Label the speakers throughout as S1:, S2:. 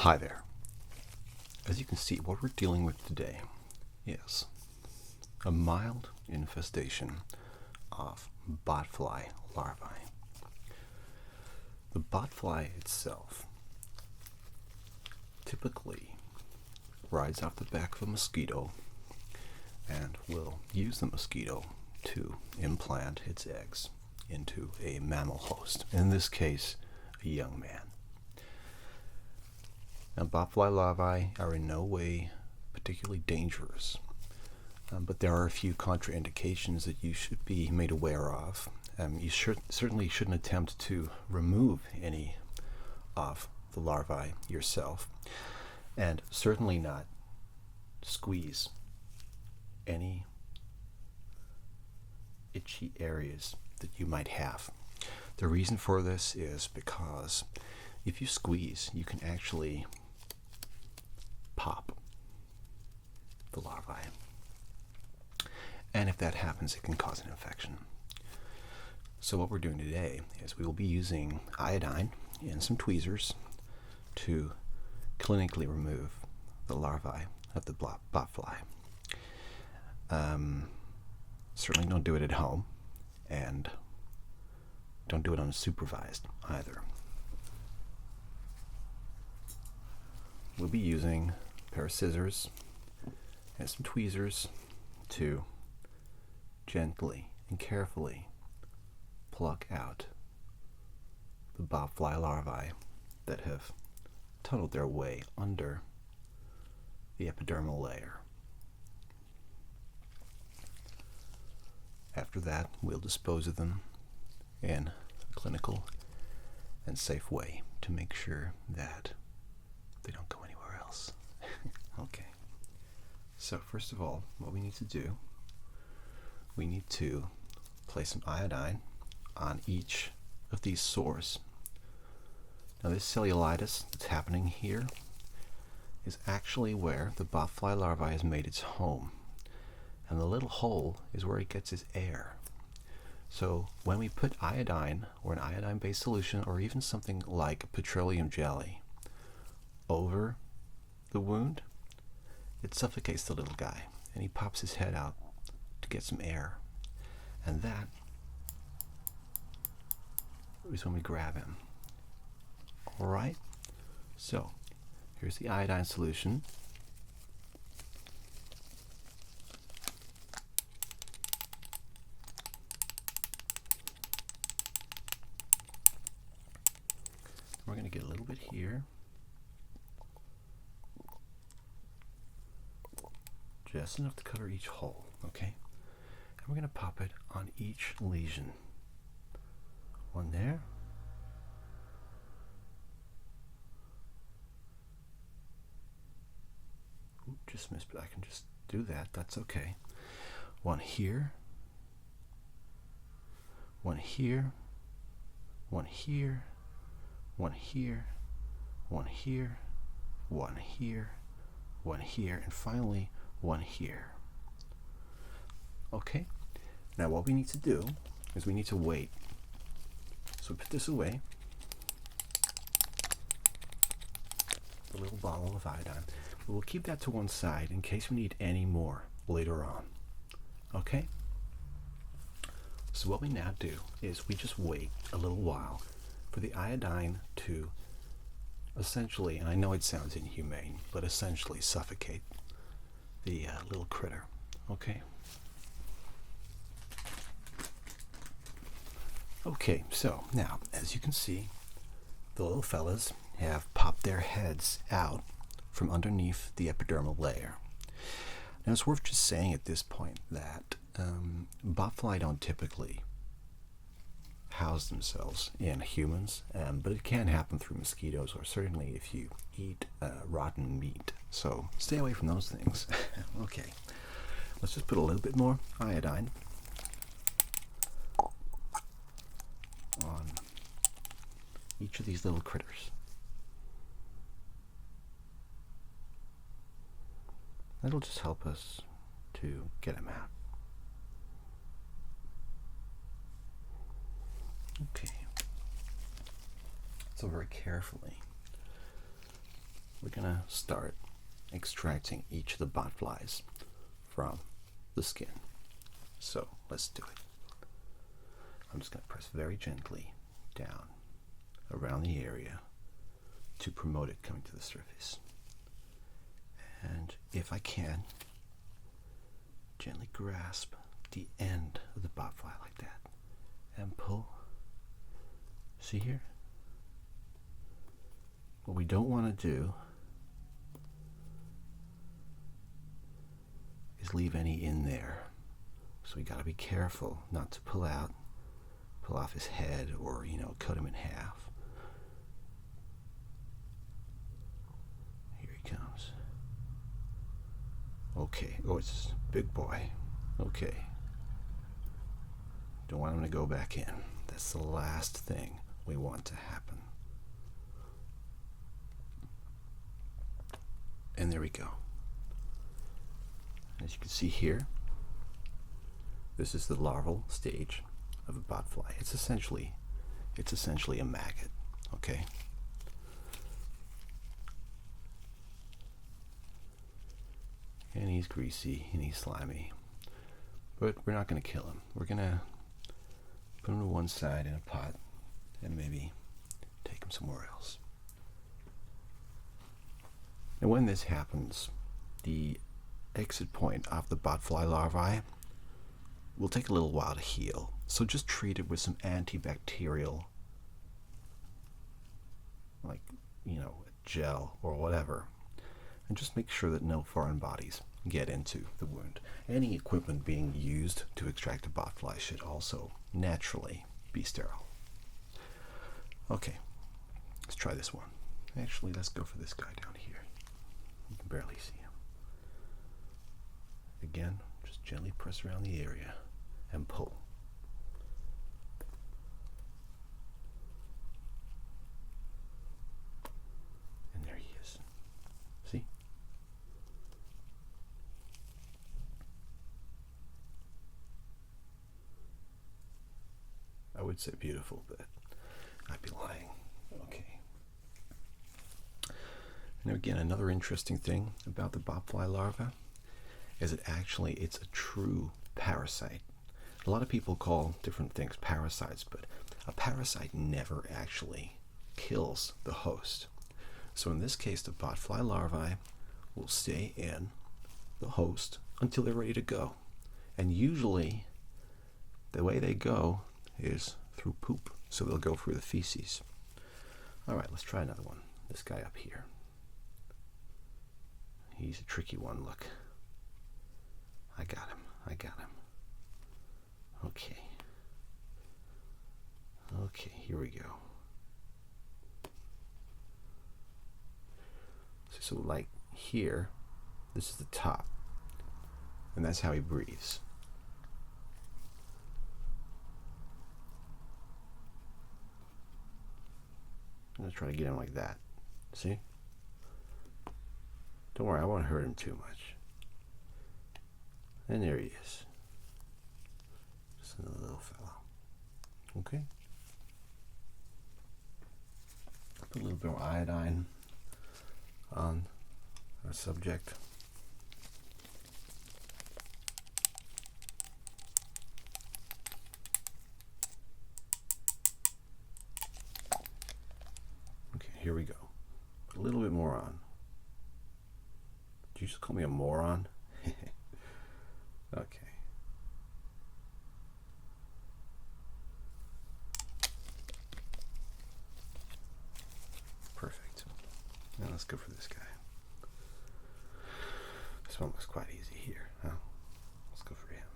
S1: Hi there. As you can see, what we're dealing with today is a mild infestation of botfly larvae. The botfly itself typically rides off the back of a mosquito and will use the mosquito to implant its eggs into a mammal host, in this case, a young man. Now, botfly larvae are in no way particularly dangerous, but there are a few contraindications that you should be made aware of. You certainly shouldn't attempt to remove any of the larvae yourself, and certainly not squeeze any itchy areas that you might have. The reason for this is because if you squeeze, you can actually pop the larvae. And if that happens, it can cause an infection. So what we're doing today is we will be using iodine and some tweezers to clinically remove the larvae of the botfly. Certainly don't do it at home, and don't do it unsupervised either. We'll be using a pair of scissors and some tweezers to gently and carefully pluck out the botfly larvae that have tunneled their way under the epidermal layer. After that, we'll dispose of them in a clinical and safe way to make sure that they don't go anywhere else. Okay. So first of all, what we need to do, we need to place some iodine on each of these sores. Now, this cellulitis that's happening here is actually where the botfly larvae has made its home. And the little hole is where it gets its air. So when we put iodine or an iodine-based solution, or even something like petroleum jelly over the wound, it suffocates the little guy, and he pops his head out to get some air. And that is when we grab him. All right? So here's the iodine solution. We're going to get a little bit here, just enough to cover each hole, okay? And we're going to pop it on each lesion. One there. Ooh, just missed, but I can just do that. That's okay. One here. One here. One here. One here, one here, one here, one here, and finally one here. Okay, now what we need to do is we need to wait. So put this away, the little bottle of iodine. We'll keep that to one side in case we need any more later on. Okay? So what we now do is we just wait a little while for the iodine to essentially, and I know it sounds inhumane, but essentially suffocate the little critter. Okay? Okay, so now, as you can see, the little fellas have popped their heads out from underneath the epidermal layer. Now, it's worth just saying at this point that botfly don't typically house themselves in humans, but it can happen through mosquitoes, or certainly if you eat rotten meat. So stay away from those things. Okay, let's just put a little bit more iodine on each of these little critters. That'll just help us to get them out. Okay. So very carefully, we're going to start extracting each of the botflies from the skin. So let's do it. I'm just going to press very gently down around the area to promote it coming to the surface. And if I can, gently grasp the end of the botfly like that and pull. See here? What we don't want to do is leave any in there. So we got to be careful not to pull off his head, or, cut him in half. Here he comes. Okay. Oh, it's a big boy. Okay. Don't want him to go back in. That's the last thing we want to happen. And there we go. As you can see here, this is the larval stage of a botfly. It's essentially a maggot, okay? And he's greasy and he's slimy. But we're not going to kill him. We're going to put him to one side in a pot and maybe take him somewhere else. And when this happens, the exit point of the botfly larvae will take a little while to heal. So just treat it with some antibacterial, like, a gel or whatever. And just make sure that no foreign bodies get into the wound. Any equipment being used to extract a botfly should also naturally be sterile. Okay, let's try this one. Actually, let's go for this guy down here. You can barely see him. Again, just gently press around the area and pull. And there he is. See? I would say beautiful, but I'd be lying. Okay. Now again, another interesting thing about the botfly larva is it's a true parasite. A lot of people call different things parasites, but a parasite never actually kills the host. So in this case, the botfly larvae will stay in the host until they're ready to go. And usually, the way they go is through poop. So they'll go through the feces. All right, let's try another one. This guy up here. He's a tricky one, look. I got him. Okay. Okay, here we go. So like here, this is the top. And that's how he breathes. I'm gonna try to get him like that. See? Don't worry, I won't hurt him too much. And there he is. Just another little fellow. Okay. Put a little bit more iodine on our subject. Okay, here we go. Put a little bit more on. Did you just call me a moron? Okay. Perfect. Now let's go for this guy. This one looks quite easy here, huh? Let's go for him.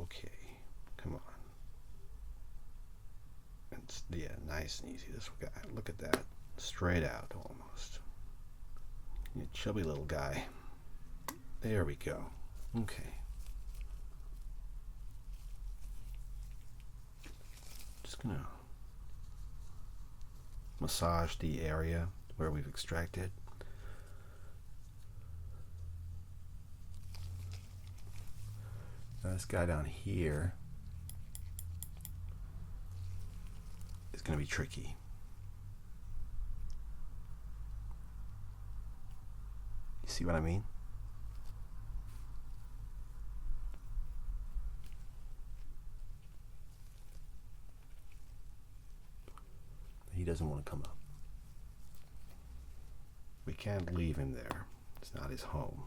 S1: Okay. Come on. It's, yeah, nice and easy. This guy. Look at that. Straight out almost. You chubby little guy. There we go. Okay. Just gonna massage the area where we've extracted. Now this guy down here is gonna be tricky. see what I mean? He doesn't want to come up. We can't leave him there. It's not his home.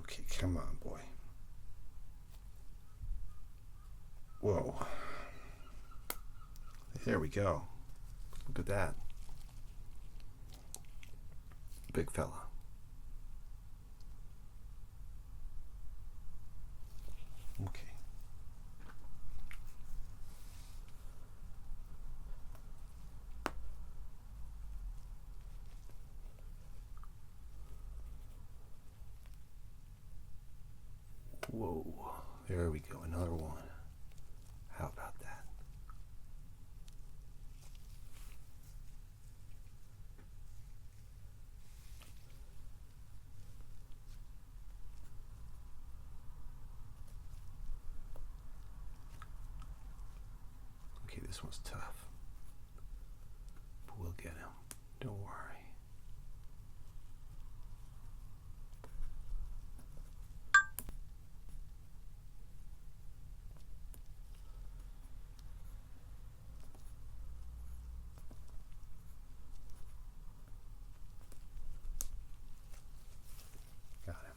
S1: Okay, come on, boy. Whoa. There we go. Look at that. Big fella. Okay. Whoa, there we go, another one. How about that? Okay, this one's tough, but we'll get him. Don't worry. Got him.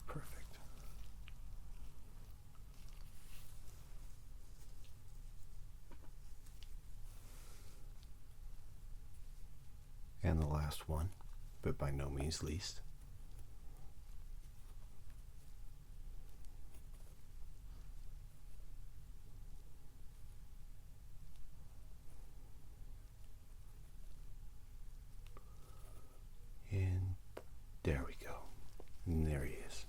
S1: Perfect. And the last one, but by no means least. And there we go. And there he is.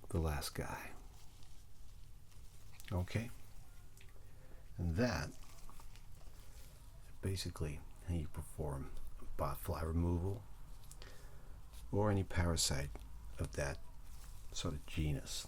S1: The last guy. Okay. And that basically how you perform Botfly removal or any parasite of that sort of genus.